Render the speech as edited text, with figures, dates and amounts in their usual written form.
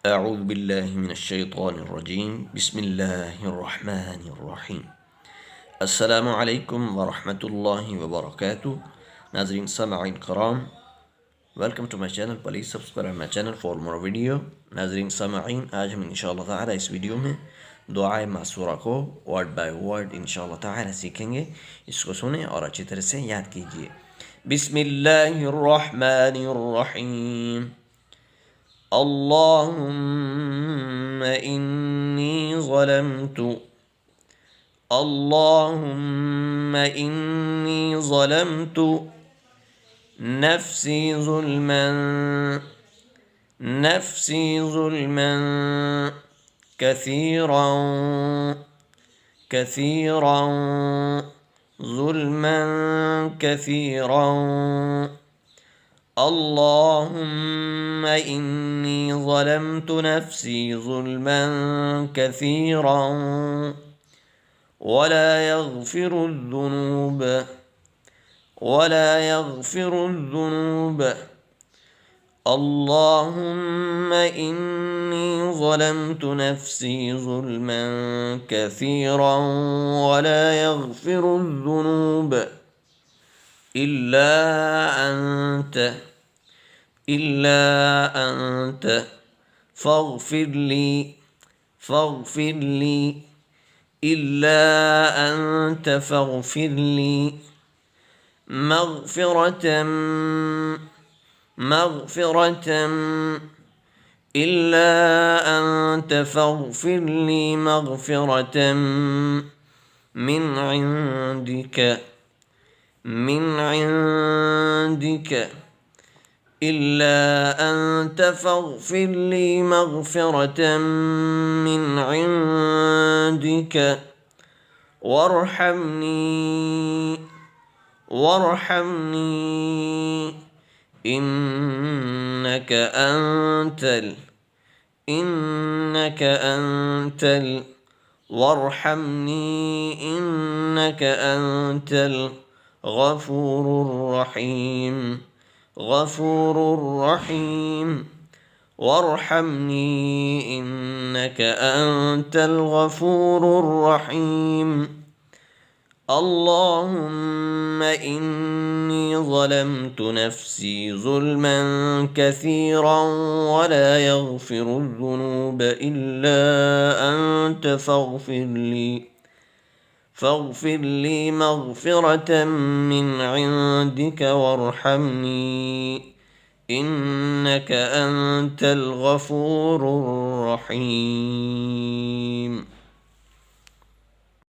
أعوذ بالله من الشيطان الرجيم بسم الله الرحمن الرحیم السلام علیکم ورحمة الله وبرکاتہ. ناظرین سامعین کرام, welcome to my channel. Please subscribe my channel for more video. ناظرین سامعین, آج ہم انشاءاللہ تعالی اس ویڈیو میں دعائے معصورہ کو ورڈ بائی ورڈ انشاءاللہ تعالی سیکھیں گے. اس کو سنیں اور اچھی طرح سے یاد کیجیے. بسم اللہ الرحمن الرحیم. اللهم إني ظلمت نفسي ظلما كثيرا اللهم إني ظلمت نفسي ظلما كثيرا ولا يغفر الذنوب اللهم إني ظلمت نفسي ظلما كثيرا ولا يغفر الذنوب إلا أنت فاغفر لي إلا أنت فاغفر لي مغفرة إلا أنت فاغفر لي مغفرة من عندك إلا أنت فاغفر لي مغفرة من عندك وارحمني إنك أنت الغفور الرحيم. وارحمني إنك أنت الغفور الرحيم. اللهم إني ظلمت نفسي ظلما كثيرا ولا يغفر الذنوب إلا أنت فاغفر لي مغفرة من عندك وارحمني إنك أنت الغفور الرحيم.